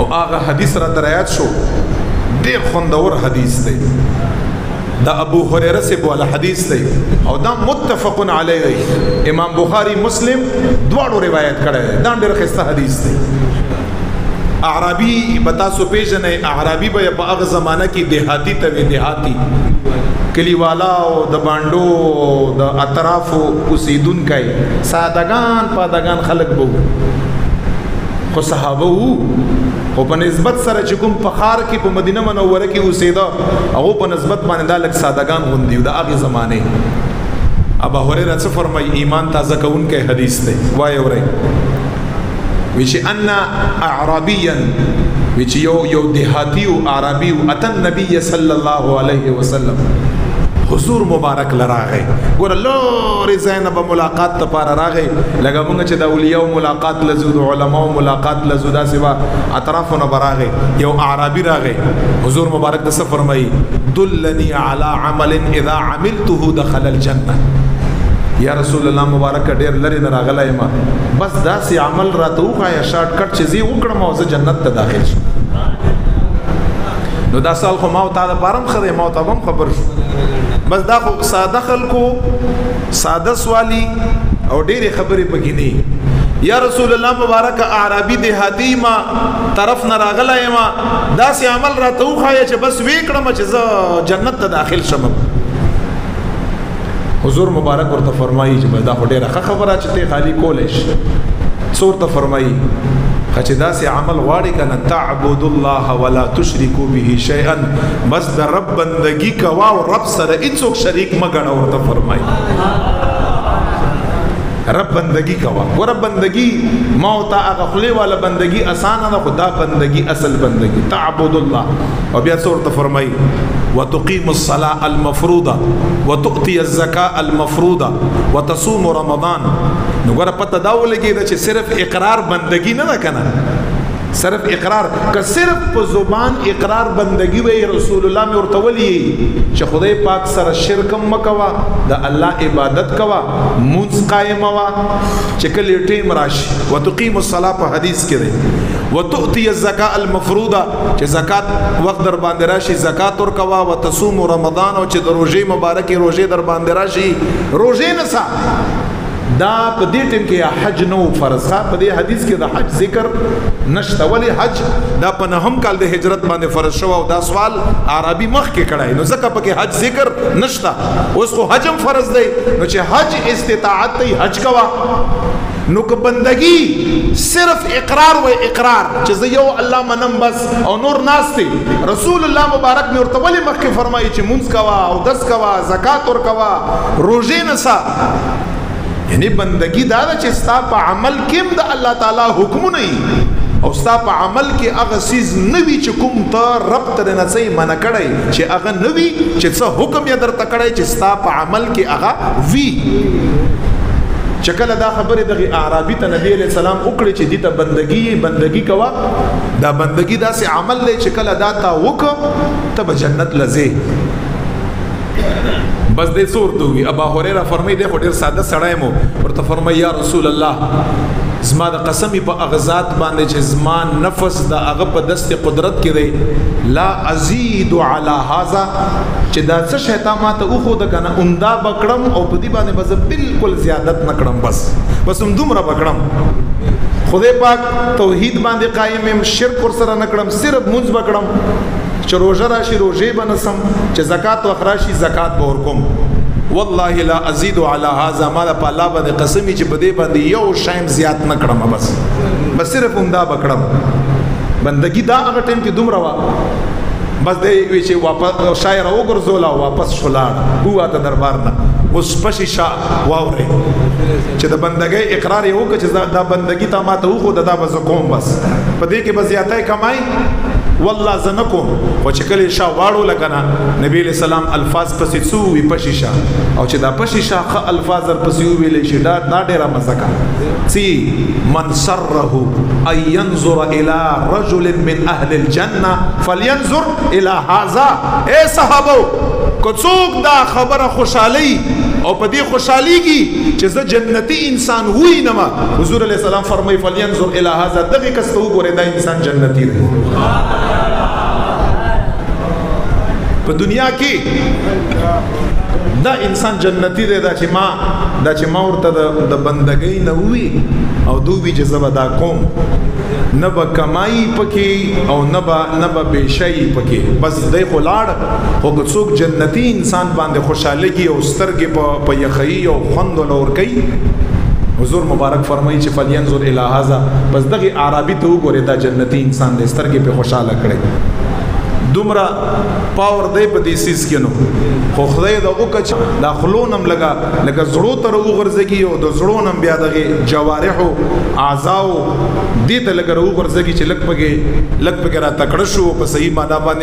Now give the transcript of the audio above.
او هغه حدیث را درایات شو ډیر خوندور حدیث دی دا ابو هريره سے بوله حدیث دی او دا متفق علیه امام بخاری مسلم دواړو روایت کړی دا ډیر ښه حدیث دی اعرابی بتا سو پیژنې اعرابی به په هغه زمانہ کې دیہاتی ته دیہاتی کلیوالا او د باندو د اطرافو اوسیدونکو سادهګان پادهګان خلک وو خو صحابه وو او په نسبت سره چې کوم فخار کې په مدینه منوره کې اوسېدا هغه په نسبت باندې د لک سادهګان غوندي د هغه زمانه ابو هريره څه فرمای ایمان تازه کوونکی حدیث دی وای اورئ ویچ ان اعرابیا ویچ یو دیہاتی او عربی اتن نبی صلی الله علیه وسلم حضور مبارک لراغه ګور لوري زینب ملاقات ته پار راغه لګه مونږ چې د اولیاء ملاقات لزود علماء ملاقات لزودا سوا اطرافونه براغه یو اعرابی راغه حضور مبارک د فرمایي دلني على عمل اذا عملته دخل الجنه یا رسول الله مبارک ډیر لري نه راغلی ما بس داسې عمل راته وخایا شارټ کټ چې زی وکړم او زه جنت ته داخل شم نو دا سال خو ما او تعالی پارم خره ما ته هم خبر شو بس دا خو ساده خلکو ساده سوالی او ډېرې خبرې پکې نه یا رسول الله مبارک اعرابی دیہاتی ما طرف نه راغلی ما داسې عمل راته وخایا چې بس وی کړم چې زه جنت ته داخل شم حضور مبارک ورته فرمایي چې دا ډېره ښه خبره چې ته خالی کولې شي څور ته فرمایي چې داسې عمل غواړي کنه تعبد الله ولا تشركوا به شيئا بس د رب بندگی کوا او رب سره هیڅوک شریک مګړه ورته فرمایي رب بندگی کوا ور بندگی موت هغه خلی والا بندگی آسان نه خدا بندگی اصل بندگی تعبد الله او بیا څور ته فرمایي وتقيم الصلاة المفروضة وتؤتي الزكاة المفروضة وتصوم رمضان نو ګره پته دا ولګي چې صرف اقرار بندگی نه کنه صرف اقرار که صرف په زبان اقرار بندگی وي رسول الله مې ورته ولي چې خدای پاک سره شرک مکوا د الله عبادت کوا مونږ قائم وا چې کله ټیم راشي وتقيم الصلاة په حدیث کې دی وتؤتي الزكاة المفروضة چې زکات وخت در باندې راشي زکات ور کوا وتصوم رمضان او چې د روزې مبارکي روزې در باندې راشي روزې نه سا دا په دې ټیم کې حج نو فرض ښه په دې حدیث کې د حج ذکر نشته ولی حج دا په نهم کال د هجرت باندې فرض شو او دا سوال عربي مخ کې کړای نو ځکه پکې حج ذکر نشته اوس خو حج فرض دی نو چې حج استطاعت ته حج کوا نو که بندگی صرف اقرار و اقرار چې زه یو الله منم بس او نور ناشتي رسول الله مبارک مې ورته ولې مخکې فرمایي چې مونږ کوا او دس کوا زکات ور کوا روزې نه سا یعنی بندگی دا چې ستا په عمل کې د الله تعالی حکم نه او ستا په عمل کې هغه سیز نوي چې کوم ته رب تر نه سي منع کړی چې هغه نوي چې څه حکم یې درته کړی چې ستا په عمل کې هغه وی چکله دا خبره دغه اعرابی ته نبی علیہ السلام وکړي چې دې ته بندگی کوا دا بندگی دا سي عمل لې چکله دا تا وک ته جنت لزه بس دې صورت وي ابو هريره فرمایي دې ډېر ساده سړی مو ورته فرمایي یا رسول الله زما د قسمی په اغزاد باندې چې زما نفس د هغه په دست قدرت کې دی لا ازيد على هذا چې دا څه شیطان ماته او خو د کنه عمدا بکړم او په دې باندې بس بالکل زیادت نکړم بس هم دومره بکړم خدای پاک توحید باندې قائم شرک ور سره نکړم صرف منځ بکړم چې روزه راشي روزه بنسم چې زکات واخراشي زکات به ورکوم والله لا ازيد على هذا ما لا الله باندې قسمی چې بده باندې یو شایم زیات نکړم بس صرف همدا بکړم بندگی دا هغه ټیم کې دومره وا بس دې وی چې واپس شاعر وګرځولا واپس شولاړ هوا ته دربار نه اوس پشي شاه واوري چې د بندګۍ اقرار یو چې دا بندگی ته ماته خو دا بز کوم بس په دې کې بزیاتای کمای والله زنکم او چې کله شاه واړو لکنه نبی علیہ السلام الفاظ پسې څو وی پشي شاه او چې دا پشي شاه الفاظ در پسې ویلې شي دا ډېره مزکه سی من سره ان ينظر الى رجل من اهل الجنه فلينظر الى هذا اے صحابو کو څوک دا خبره خوشالي او په دې خوشحاليږي چې زه جنتی انسان وای نه ما. حضور علیه السلام فرمایي فلینظر الی هذا، دغه کس ته وګوره دا انسان جنتی دی. په دنیا کې دا انسان جنتی دی دا چې ما ورته د بندګۍ نه وي او دوی چې زه به دا کوم، نه به کمایي پکې او نه به بېشی پکې، بس دی خو لاړ. خو که څوک جنتی انسان باندې خوشحالګي او سترګې په یخی او خوند ورکوي، حضور مبارک فرمایي چې فلینظر الی هذا، بس دغه عربي ته وګورئ دا جنتی انسان دی، سترګې په خوشاله کړي. دومره پاور دی په دې سیس کې نو. خو خدای دا وکړه چې دا خلونم لکه زړو ته راوغورځېږي او د زړو نم بیا دغه جوارحو اعضاو دې ته لکه راوغورځېږي چې لږ پکې را تکړه شو په صحیح معنا باندې